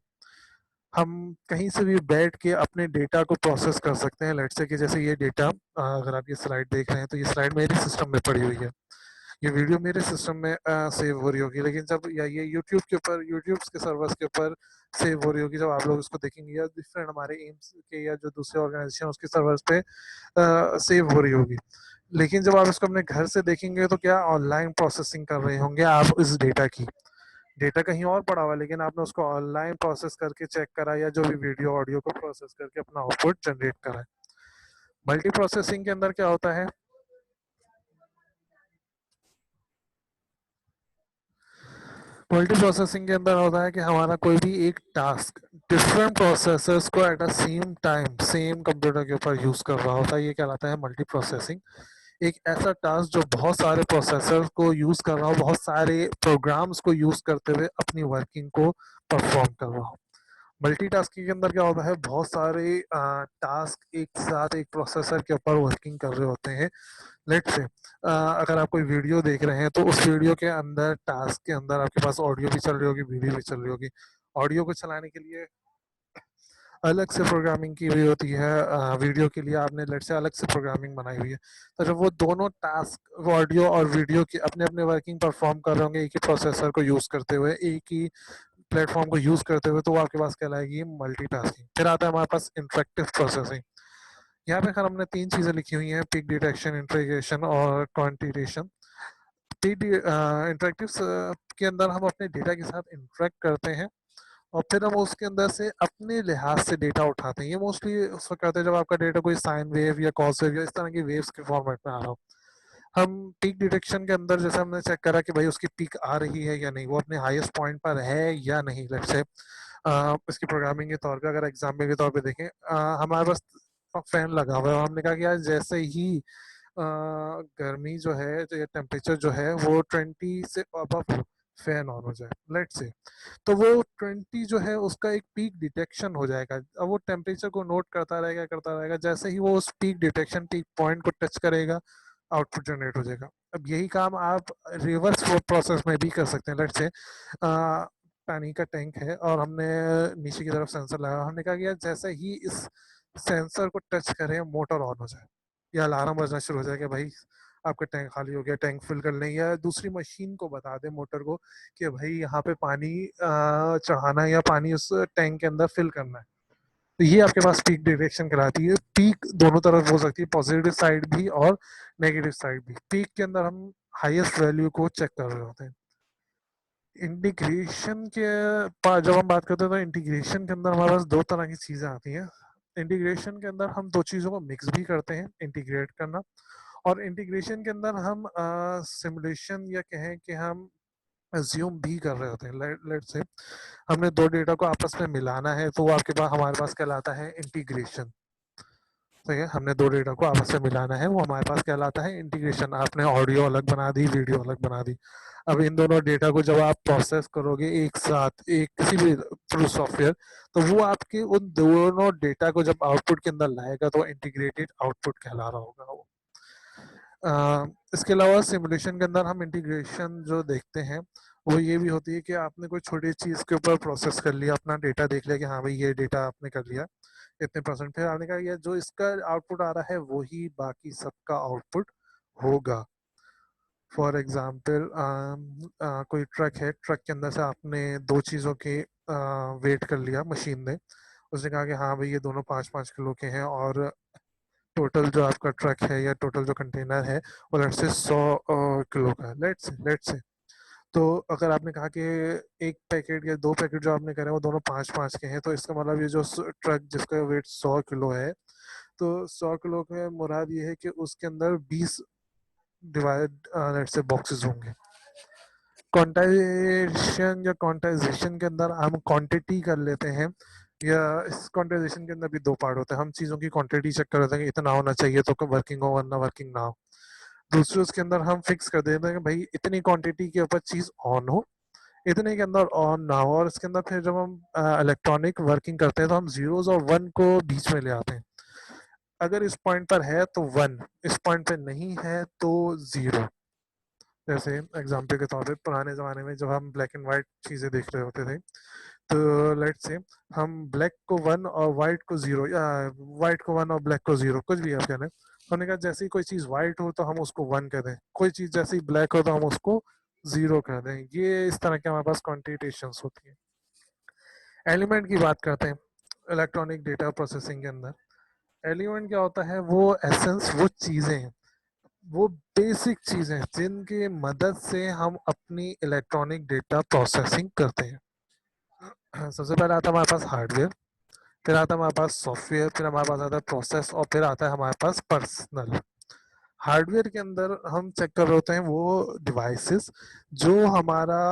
हम कहीं से भी बैठ के अपने डेटा को प्रोसेस कर सकते हैं। लेट्स से कि जैसे ये डेटा, अगर आप ये स्लाइड देख रहे हैं तो ये स्लाइड मेरे सिस्टम में पड़ी हुई है, ये वीडियो मेरे सिस्टम में सेव हो रही होगी, लेकिन जब या ये यूट्यूब के ऊपर, यूट्यूब के सर्वर्स के ऊपर सेव हो रही होगी, जब आप लोग इसको देखेंगे, या डिफरेंट हमारे एम्स के या जो दूसरे ऑर्गेनाइजेशन उसके सर्वर्स पे सेव हो रही होगी। लेकिन जब आप इसको अपने घर से देखेंगे तो क्या ऑनलाइन प्रोसेसिंग कर रहे होंगे आप इस डेटा की, डेटा कहीं और पड़ा हुआ, लेकिन आपने उसको ऑनलाइन प्रोसेस करके चेक करा, या जो भी वीडियो ऑडियो को प्रोसेस करके अपना आउटपुट जनरेट करा है। मल्टी प्रोसेसिंग के अंदर क्या होता है, मल्टी प्रोसेसिंग के अंदर होता है कि हमारा कोई भी एक टास्क डिफरेंट प्रोसेसर्स को at a same time same computer के ऊपर यूज कर रहा होता है, ये कहलाता है मल्टी प्रोसेसिंग। एक ऐसा टास्क जो बहुत सारे प्रोसेसर को यूज कर रहा हो, बहुत सारे प्रोग्राम्स को यूज करते हुए अपनी वर्किंग को परफॉर्म कर रहा हो। मल्टीटास्किंग के अंदर क्या होता है, बहुत सारे टास्क एक साथ एक प्रोसेसर के ऊपर वर्किंग कर रहे होते हैं। लेट से अगर आप कोई वीडियो देख रहे हैं तो उस वीडियो के अंदर, टास्क के अंदर आपके पास ऑडियो भी चल रही होगी, वीडियो भी चल रही होगी। ऑडियो को चलाने के लिए अलग से प्रोग्रामिंग की हुई होती है, वीडियो के लिए आपने लेट से अलग से प्रोग्रामिंग बनाई हुई है। तो जब वो दोनों टास्क, ऑडियो और वीडियो की अपने अपने वर्किंग परफॉर्म कर रहे होंगे एक ही प्रोसेसर को यूज करते हुए, एक ही प्लेटफॉर्म को यूज करते हुए, तो वो आपके पास कहलाएगी मल्टीटास्किंग। फिर आता है हमारे पास इंटरेक्टिव प्रोसेसिंग। यहाँ पे खैर हमने तीन चीजें लिखी हुई हैं, पिक डिटेक्शन, इंटीग्रेशन और क्वांटिटेशन। पिक इंटरेक्टिव के अंदर हम अपने डेटा के साथ इंटरेक्ट करते हैं, और फिर हम उसके अंदर से अपने लिहाज से डेटा उठाते हैं। ये मोस्टली उस वक्त करते हैं जब आपका डेटा कोई साइन वेव या कॉस वेव या इस तरह की वेव्स के फॉर्मेट में आ रहा हो। हम पीक डिटेक्शन के अंदर जैसे हमने चेक करा कि भाई उसकी पीक आ रही है या नहीं, वो अपने हाईएस्ट पॉइंट पर है या नहीं। लेट्स से इसकी प्रोग्रामिंग के तौर पे, अगर एग्जाम्पल के तौर पे देखें, हमारे पास फैन लगा हुआ है और हमने कहा कि यार जैसे ही गर्मी जो है, जो टेम्परेचर जो है वो 20 से अबव फैन ऑन हो जाए, लेट्स से, तो वो 20 जो है उसका एक पीक डिटेक्शन हो जाएगा। अब वो टेम्परेचर को नोट करता रहेगा, जैसे ही वो उस पीक डिटेक्शन, पीक पॉइंट को टच करेगा, आउटपुट जनरेट हो जाएगा। अब यही काम आप रिवर्स फ्लो प्रोसेस में भी कर सकते हैं। लेट्स से पानी का टैंक है और हमने नीचे की तरफ सेंसर लगाया, हमने कहा कि यार जैसे ही इस सेंसर को टच करें मोटर ऑन हो जाए, या अलार्म बजना शुरू हो जाए कि भाई आपका टैंक खाली हो गया, टैंक फिल कर लें, या दूसरी मशीन को बता दें, मोटर को, कि भाई यहाँ पे पानी चढ़ाना है या पानी उस टैंक के अंदर फिल करना है। तो ये आपके पास पीक डिटेक्शन कराती है। पीक दोनों तरफ हो सकती है, पॉजिटिव साइड भी और नेगेटिव साइड भी। पीक के अंदर हम हाईएस्ट वैल्यू को चेक कर रहे होते हैं। इंटीग्रेशन के जब हम बात करते हैं तो इंटीग्रेशन के अंदर हमारे पास दो तरह की चीजें आती हैं। इंटीग्रेशन के अंदर हम दो चीजों को मिक्स भी करते हैं, इंटीग्रेट करना। और इंटीग्रेशन के अंदर हम सिमुलेशन या कहें कि हम अज्यूम भी कर रहे होते हैं। लेट से हमने दो डेटा को आपस में मिलाना है, तो वो आपके पास, हमारे पास कहलाता है इंटीग्रेशन। ठीक है, हमने दो डेटा को आपस में मिलाना है, वो हमारे पास कहलाता है इंटीग्रेशन। आपने ऑडियो अलग बना दी, वीडियो अलग बना दी। अब इन दोनों डेटा को जब आप प्रोसेस करोगे एक साथ, एक किसी भी थ्रू सॉफ्टवेयर, तो वो आपके उन दोनों डेटा को जब आउटपुट के अंदर लाएगा तो इंटीग्रेटेड आउटपुट कहला रहा होगा वो। इसके अलावा सिमुलेशन के अंदर हम इंटीग्रेशन जो देखते हैं वो ये भी होती है कि आपने कोई छोटी चीज़ के ऊपर प्रोसेस कर लिया, अपना डेटा देख लिया कि हाँ भाई ये डेटा आपने कर लिया इतने परसेंट, फिर आपने कहा ये जो इसका आउटपुट आ रहा है वही बाकी सबका आउटपुट होगा। फॉर एग्जाम्पल कोई ट्रक है, ट्रक के अंदर से आपने दो चीज़ों के वेट कर लिया मशीन ने, उसने कहा कि हाँ भाई ये दोनों 5-5 किलो के हैं, और टोटल जो आपका ट्रक है या टोटल जो कंटेनर है वो लेट्स से 100 किलो का है, लेट्स से। तो अगर आपने कहा कि एक पैकेट या दो पैकेट जो आपने करे वो दोनों 5-5 के हैं, तो इसका मतलब ये जो ट्रक जिसका वेट 100 किलो है, तो 100 किलो के मुराद ये है कि उसके अंदर 20 डिवाइड लेट्स से बॉक्सेस होंगे। क्वांटाइजेशन या क्वांटाइजेशन के अंदर हम क्वांटिटी कर लेते हैं, या इस क्वांटाइजेशन के अंदर भी दो पार्ट होते हैं। हम चीज़ों की क्वांटिटी चेक कर लेते हैं कि इतना होना चाहिए तो वर्किंग हो, वरना वर्किंग ना हो। दूसरे उसके अंदर हम फिक्स कर देते हैं कि भाई इतनी क्वांटिटी के ऊपर चीज ऑन हो, इतने के अंदर ऑन ना हो। और इसके अंदर फिर जब हम इलेक्ट्रॉनिक वर्किंग करते हैं तो हम जीरोस और वन को बीच में ले आते हैं। अगर इस पॉइंट पर है तो वन, इस पॉइंट पे नहीं है तो जीरो। जैसे एग्जाम्पल के तौर पे पुराने ज़माने में जब हम ब्लैक एंड वाइट चीज़ें देख रहे होते थे, तो लेट से हम ब्लैक को वन और वाइट को जीरो, या वाइट को वन और ब्लैक को जीरो, कुछ भी आप कह लें। हमने कहा जैसे ही कोई चीज़ वाइट हो तो हम उसको वन कह दें, कोई चीज़ जैसे ही ब्लैक हो तो हम उसको जीरो कह दें। ये इस तरह के हमारे पास क्वांटिटेशंस होती हैं। एलिमेंट की बात करते हैं इलेक्ट्रॉनिक डेटा प्रोसेसिंग के अंदर। एलिमेंट क्या होता है? वो एसेंस, वो चीज़ें हैं, वो बेसिक चीज़ें जिनकी मदद से हम अपनी इलेक्ट्रॉनिक डेटा प्रोसेसिंग करते हैं। सबसे पहले आता है हमारे पास हार्डवेयर, फिर आता है हमारे पास सॉफ्टवेयर, फिर हमारे पास आता है प्रोसेस, और फिर आता है हमारे पास पर्सनल। हार्डवेयर के अंदर हम चेक कर रहे होते हैं वो डिवाइसेस जो हमारा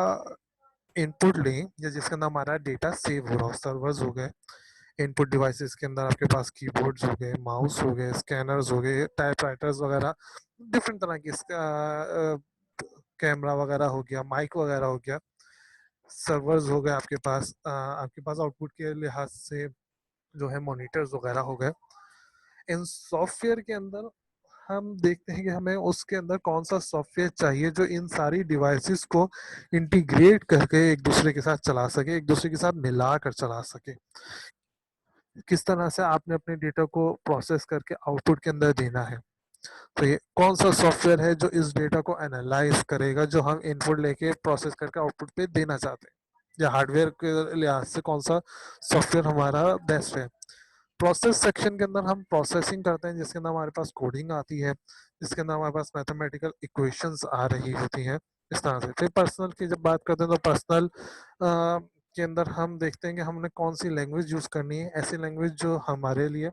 इनपुट लें या जिसके अंदर हमारा डेटा सेव हो रहा हो। सर्वर्स हो गए, इनपुट डिवाइसेस के अंदर आपके पास कीबोर्ड्स हो गए, माउस हो गए, स्कैनर्स हो गए, टाइपराइटर्स वगैरह, डिफरेंट तरह की कैमरा वगैरह हो गया, माइक वगैरह हो गया, सर्वर्स हो गए आपके पास आउटपुट के लिहाज से जो है मॉनिटर्स वगैरह हो गए। इन सॉफ्टवेयर के अंदर हम देखते हैं कि हमें उसके अंदर कौन सा सॉफ्टवेयर चाहिए जो इन सारी डिवाइसेस को इंटीग्रेट करके एक दूसरे के साथ चला सके, एक दूसरे के साथ मिला कर चला सके। किस तरह से आपने अपने डेटा को प्रोसेस करके आउटपुट के अंदर देना है, तो ये कौन सा सॉफ्टवेयर है जो इस डेटा को एनालाइज करेगा जो हम इनपुट लेके प्रोसेस करके आउटपुट पे देना चाहते हैं, या हार्डवेयर के लिहाज से कौन सा सॉफ्टवेयर हमारा बेस्ट है। प्रोसेस सेक्शन के अंदर हम प्रोसेसिंग करते हैं जिसके अंदर हमारे पास कोडिंग आती है, जिसके अंदर हमारे पास मैथमेटिकल इक्वेशंस आ रही होती हैं, इस तरह से। फिर पर्सनल की जब बात करते हैं तो पर्सनल के अंदर हम देखते हैं कि हमने कौन सी लैंग्वेज यूज़ करनी है, ऐसी लैंग्वेज जो हमारे लिए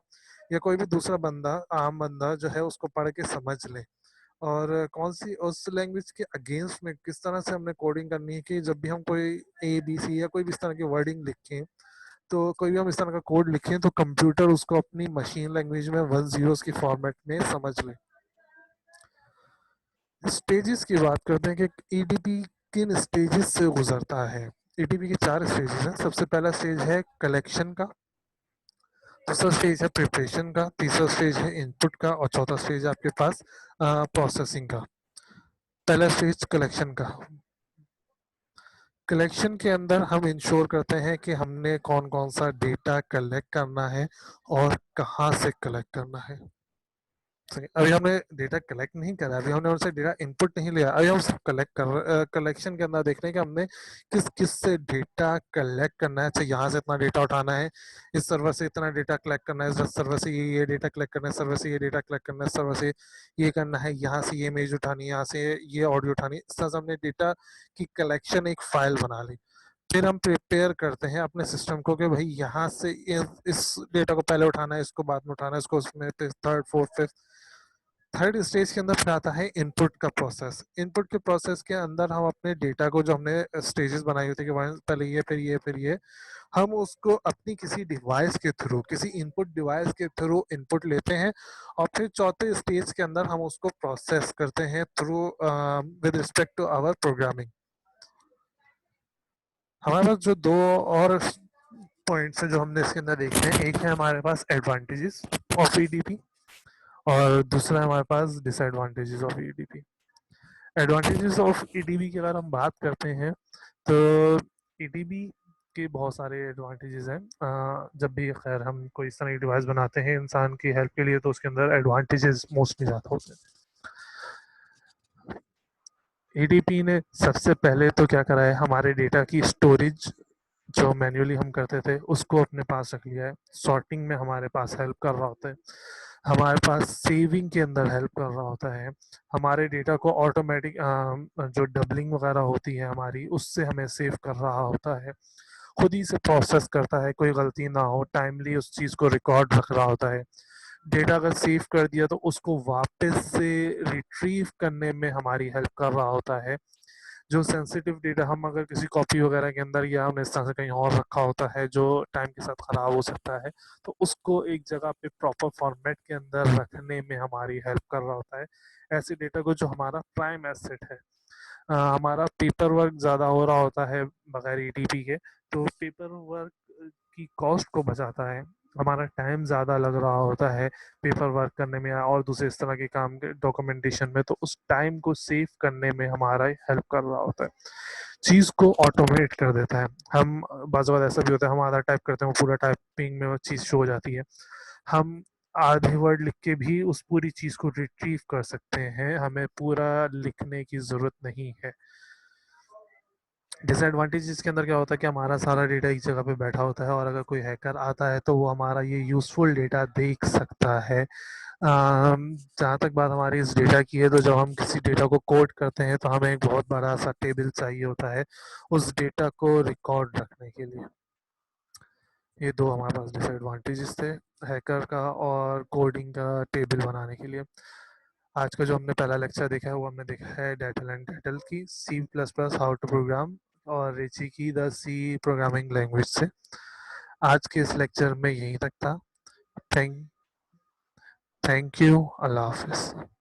या कोई भी दूसरा बंदा, आम बंदा जो है उसको पढ़ के समझ ले। और कौन सी उस लैंग्वेज के अगेंस्ट में किस तरह से हमने कोडिंग करनी है कि जब भी हम कोई ए बी सी या कोई भी इस तरह की वर्डिंग लिखें, तो कोई भी हम इस तरह का कोड लिखें तो कंप्यूटर उसको अपनी मशीन लैंग्वेज में वन जीरोस की फॉर्मेट में समझ ले। स्टेजेस की बात करते हैं कि ईडीपी किन स्टेजेस से गुजरता है। ईडीपी के 4 स्टेजेस हैं। सबसे पहला स्टेज है कलेक्शन का, दूसरा स्टेज है प्रिपरेशन का, तीसरा स्टेज है इनपुट का, और चौथा स्टेज है आपके पास प्रोसेसिंग का। पहला स्टेज कलेक्शन का। कलेक्शन के अंदर हम इंश्योर करते हैं कि हमने कौन कौन सा डेटा कलेक्ट करना है और कहाँ से कलेक्ट करना है। अभी हमने डेटा कलेक्ट नहीं करा, अभी हमने उनसे डेटा इनपुट नहीं लिया, अभी हम सिर्फ कलेक्शन के अंदर देख रहे हैं कि हमने किस किस से डेटा कलेक्ट करना है। अच्छा, यहाँ से इतना डेटा उठाना है, इस सर्वर से इतना डेटा कलेक्ट करना है, इस सर्वर से ये डेटा कलेक्ट करना है, सर्वर से ये डेटा कलेक्ट करना है, सर्वर से ये करना है, यहाँ से ये इमेज उठानी है, यहाँ से ये ऑडियो उठानी है। इस तरह से हमने डेटा की कलेक्शन एक फाइल बना ली। फिर हम प्रिपेयर करते हैं अपने सिस्टम को कि भाई यहाँ से इस डेटा को पहले उठाना है, इसको बाद में उठाना है, इसको उसमें third fourth fifth. Third stage के अंदर फिर आता है इनपुट का प्रोसेस। इनपुट के प्रोसेस के अंदर हम अपने डेटा को, जो हमने स्टेजेस बनाई होती है कि पहले ये फिर ये फिर ये, हम उसको अपनी किसी डिवाइस के थ्रू, किसी इनपुट डिवाइस के थ्रू इनपुट लेते हैं, और फिर चौथे स्टेज के अंदर हम उसको प्रोसेस करते हैं through with respect to our programming. हमारे पास जो दो और पॉइंट्स हैं जो हमने इसके अंदर देखे हैं, एक है हमारे पास एडवांटेजेस ऑफ ईडीपी, और दूसरा है हमारे पास disadvantages of EDP. Advantages of EDB की अगर हम बात करते हैं तो ईडीबी के बहुत सारे एडवांटेजेस हैं। जब भी खैर हम कोई इस तरह की डिवाइस बनाते हैं इंसान की हेल्प के लिए, तो उसके अंदर एडवांटेजेस मोस्टली ज़्यादा होते हैं। ईडीपी ने सबसे पहले तो क्या करा है, हमारे डेटा की स्टोरेज जो मैन्युअली हम करते थे उसको अपने पास रख लिया है, सॉर्टिंग में हमारे पास हेल्प कर रहा होता है, हमारे पास सेविंग के अंदर हेल्प कर रहा होता है, हमारे डेटा को ऑटोमेटिक जो डबलिंग वगैरह होती है हमारी, उससे हमें सेव कर रहा होता है, खुद ही से प्रोसेस करता है, कोई गलती ना हो, टाइमली उस चीज़ को रिकॉर्ड रख रहा होता है। डेटा अगर सेव कर दिया तो उसको वापस से रिट्रीव करने में हमारी हेल्प कर रहा होता है। जो सेंसिटिव डेटा हम अगर किसी कॉपी वगैरह के अंदर या हमने इस तरह से कहीं और रखा होता है जो टाइम के साथ ख़राब हो सकता है, तो उसको एक जगह पे प्रॉपर फॉर्मेट के अंदर रखने में हमारी हेल्प कर रहा होता है। ऐसे डेटा को जो हमारा प्राइम एसेट है, हमारा पेपर वर्क ज़्यादा हो रहा होता है बगैर ईटीपी के, तो पेपर वर्क की कॉस्ट को बचाता है। हमारा टाइम ज़्यादा लग रहा होता है पेपर वर्क करने में और दूसरे इस तरह के काम के डॉक्यूमेंटेशन में, तो उस टाइम को सेव करने में हमारा हेल्प कर रहा होता है, चीज़ को ऑटोमेट कर देता है। हम बाज़ बार ऐसा भी होता है हम आधा टाइप करते हैं वो पूरा टाइपिंग में वो चीज़ शो हो जाती है। हम आधे वर्ड लिख के भी उस पूरी चीज़ को रिट्रीव कर सकते हैं, हमें पूरा लिखने की ज़रूरत नहीं है। डिसएडवांटेज इसके अंदर क्या होता है कि हमारा सारा डेटा एक जगह पे बैठा होता है और अगर कोई हैकर आता है तो वो हमारा ये यूज़फुल डेटा देख सकता है। जहाँ तक बात हमारी इस डेटा की है, तो जब हम किसी डेटा को कोड करते हैं तो हमें एक बहुत बड़ा सा टेबल चाहिए होता है उस डेटा को रिकॉर्ड रखने के लिए। ये दो हमारे पास डिसएडवांटेजेस थे, हैकर का और कोडिंग का टेबल बनाने के लिए। आज का जो हमने पहला लेक्चर देखा है वो हमने देखा है डेटल एंड डेटल की C plus plus how to program, और रिची की द सी प्रोग्रामिंग लैंग्वेज से। आज के इस लेक्चर में यहीं तक था। Thank thank you. अल्लाह हाफिज़।